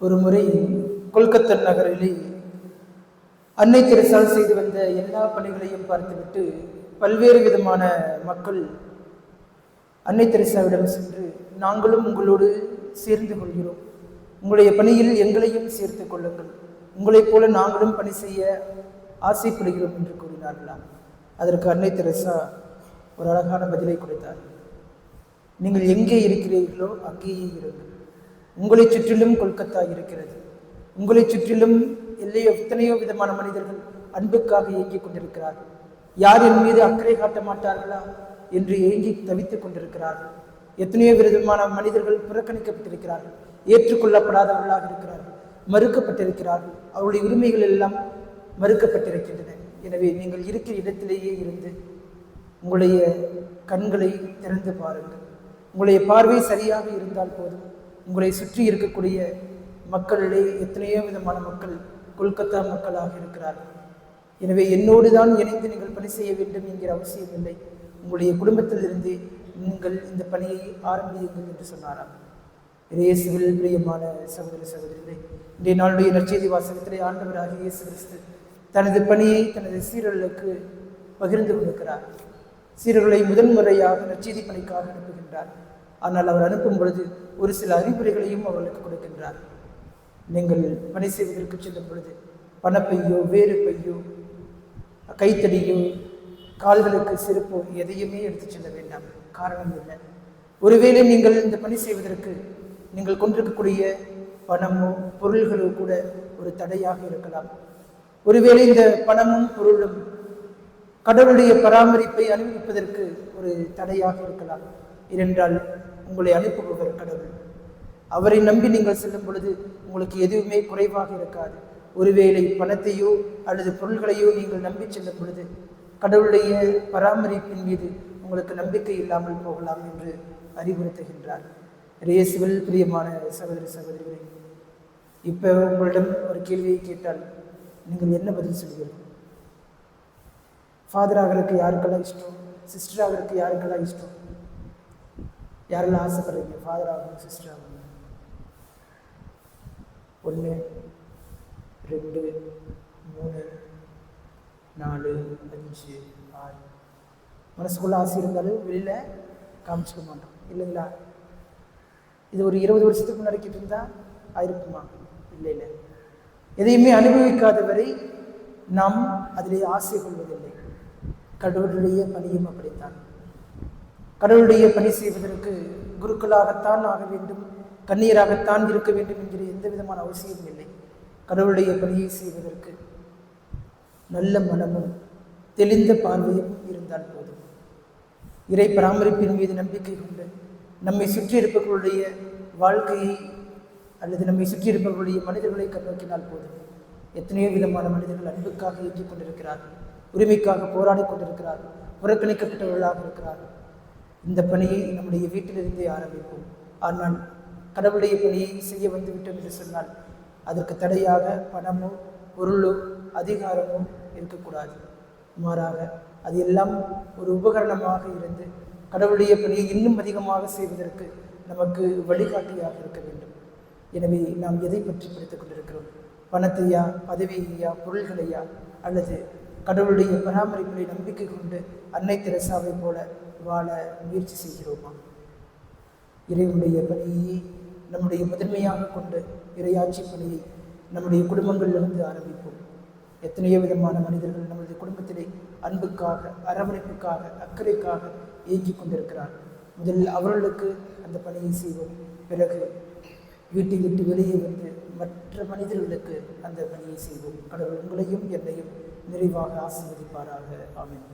ஒரு முறை கொல்கத்தா நகரிலே அன்னை தெரசால் செய்து வந்த எல்லா பணிகளையும் பார்த்துவிட்டு பல்வேறு விதமான மக்கள் அன்னை தெரசாவிடம் சென்று, நாங்களும் உங்களோடு சேர்ந்து கொள்கிறோம், உங்களுடைய பணியில் எங்களையும் சேர்த்து கொள்ளுங்கள், உங்களைப் போல நாங்களும் பணி செய்ய ஆசைப்படுகிறோம் என்று கூறினார்களாம். அதற்கு அன்னை தெரசா ஒரு அழகான பதிலை கொடுத்தார். நீங்கள் எங்கே இருக்கிறீர்களோ அங்கேயே இருங்கள். உங்களை சுற்றிலும் கொல்கத்தா இருக்கிறது. உங்களை சுற்றிலும் எத்தனையோ விதமான மனிதர்கள் அன்புக்காக ஏங்கிக் கொண்டிருக்கிறார்கள். யார் என் மீது அக்கறை காட்ட மாட்டார்களா என்று ஏங்கி தவித்துக் கொண்டிருக்கிறார்கள். எத்தனையோ விதமான மனிதர்கள் புறக்கணிக்கப்பட்டிருக்கிறார்கள், ஏற்றுக்கொள்ளப்படாதவர்களாக இருக்கிறார்கள், மறுக்கப்பட்டிருக்கிறார்கள். அவருடைய உரிமைகள் எல்லாம் மறுக்கப்பட்டிருக்கின்றன. எனவே நீங்கள் இருக்கிற இடத்திலேயே இருந்து உங்களுடைய கண்களை திறந்து பாருங்கள். உங்களுடைய பார்வை சரியாக இருந்தால் போதும். உங்களை சுற்றி இருக்கக்கூடிய மக்களிலே எத்தனையோ விதமான மக்கள் கொல்கத்தா மக்களாக இருக்கிறார்கள். எனவே என்னோடு தான் இணைந்து நீங்கள் பணி செய்ய வேண்டும் என்கிற அவசியம் இல்லை. உங்களுடைய குடும்பத்திலிருந்து நீங்கள் இந்த பணியை ஆரம்பியுங்கள் என்று சொன்னாராம். இயேசுவில் பிரியமான சகோதர சகோதரிகளே, இன்றைய நாளுடைய நற்செய்தி வாசகத்திலே ஆண்டவராக இயேசு கிறிஸ்து தனது பணியை தனது சீரர்களுக்கு பகிர்ந்து கொடுக்கிறார். சீரர்களை முதன்முறையாக நற்செய்தி பணிக்காக அனுப்புகின்றார். ஆனால் அவர் அனுப்பும் பொழுது ஒரு சில அறிவுரைகளையும் அவர்களுக்கு கொடுக்கின்றார். நீங்கள் பணி செய்வதற்கு செல்லும் பொழுது பணப்பையோ, வேறு பையோ, கைத்தடியோ, கால்களுக்கு செருப்போ எதையுமே எடுத்து செல்ல வேண்டாம். காரணம் என்ன? ஒருவேளை நீங்கள் இந்த பணி செய்வதற்கு நீங்கள் கொண்டிருக்கக்கூடிய பணமோ பொருள்களோ கூட ஒரு தடையாக இருக்கலாம். ஒருவேளை இந்த பணமும் பொருளும் கடவுளுடைய பராமரிப்பை அனுபவிப்பதற்கு ஒரு தடையாக இருக்கலாம். ஏனென்றால் உங்களை அனுப்புபவர் கடவுள். அவரை நம்பி நீங்கள் செல்லும் பொழுது உங்களுக்கு எதுவுமே குறைவாக இருக்காது. ஒருவேளை பணத்தையோ அல்லது பொருள்களையோ நீங்கள் நம்பி செல்லும் பொழுது கடவுளுடைய பராமரிப்பின் மீது உங்களுக்கு நம்பிக்கை இல்லாமல் போகலாம் என்று அறிவுறுத்துகின்றார். இயேசுவில் பிரியமான சகோதர சகோதரிகளே, இப்போ உங்களிடம் ஒரு கேள்வியை கேட்டால் நீங்கள் என்ன பதில் சொல்வீர்கள்? ஃபாதராகிறதுக்கு யாருக்கெல்லாம் இஷ்டம்? சிஸ்டராகிறதுக்கு யாருக்கெல்லாம் இஷ்டம்? யாரெல்லாம் ஆசைப்படுறீங்க ஃபாதர் ஆகணும், சிஸ்டர் ஆகணும்? 1 2 3 4 5 6 மனசுக்குள்ள ஆசை இருந்தாலும் வெளியில் காமிச்சிக்க மாட்டோம் இல்லைங்களா? இது ஒரு 20 வருஷத்துக்கு முன்னாடி இருந்தால் ஆயிருக்குமா? இல்லை. எதையுமே அனுபவிக்காதவரை நாம் அதிலே ஆசை கொள்வதில்லை. கடவுளுடைய பணியும் அப்படித்தான். கடவுளுடைய பணி செய்வதற்கு குருக்களாகத்தான் ஆக வேண்டும், கண்ணீராகத்தான் இருக்க வேண்டும் என்கிற எந்த விதமான அவசியமும் இல்லை. கடவுளுடைய பணியை செய்வதற்கு நல்ல மனமும் தெளிந்த பார்வையும் இருந்தால் போதும். இறை பராமரிப்பின் மீது நம்பிக்கை கொண்டு நம்மை சுற்றி இருப்பவர்களுடைய வாழ்க்கையை அல்லது நம்மை சுற்றி இருப்பவர்களுடைய மனிதர்களை கண்ணோக்கினால் போதும். எத்தனையோ விதமான மனிதர்கள் அன்புக்காக இயங்கிக் கொண்டிருக்கிறார்கள், உரிமைக்காக போராடி கொண்டிருக்கிறார்கள், புறக்கணிக்கப்பட்டவர்களாக இருக்கிறார்கள். இந்த பணியை நம்முடைய வீட்டிலிருந்தே ஆரம்பிப்போம். ஆனால் கடவுளுடைய பணியை செய்ய வந்துவிட்டோம் என்று சொன்னால் அதற்கு தடையாக பணமோ பொருளோ அதிகாரமோ இருக்கக்கூடாது. மாறாக அது எல்லாம் ஒரு உபகரணமாக இருந்து கடவுளுடைய பணியை இன்னும் அதிகமாக செய்வதற்கு நமக்கு வழிகாட்டியாக இருக்க வேண்டும். எனவே நாம் எதை பற்றி படித்துக் கொண்டிருக்கிறோம்? பணத்தையா, பதவியையா, பொருள்களையா, அல்லது கடவுளுடைய பராமரிப்பை நம்பிக்கை கொண்டு அன்னை தெரசாவை போல வாழ முயற்சி செய்கிறோமா? இறைவனுடைய பணியை நம்முடைய முதன்மையாக கொண்டு இறையாட்சி பணியை நம்முடைய குடும்பங்களிலிருந்து ஆரம்பிப்போம். எத்தனையோ விதமான மனிதர்கள் நம்முடைய குடும்பத்திலே அன்புக்காக, அரவணைப்புக்காக, அக்கறைக்காக இயங்கிக் கொண்டிருக்கிறார். முதலில் அவர்களுக்கு அந்த பணியை செய்வோம். பிறகு வீட்டை விட்டு வெளியே வந்து மற்ற மனிதர்களுக்கு அந்த பணியை செய்வோம். கடவுள் உங்களையும் என்னையும் நிறைவாக ஆசீர்வதிப்பாராக. ஆமென்.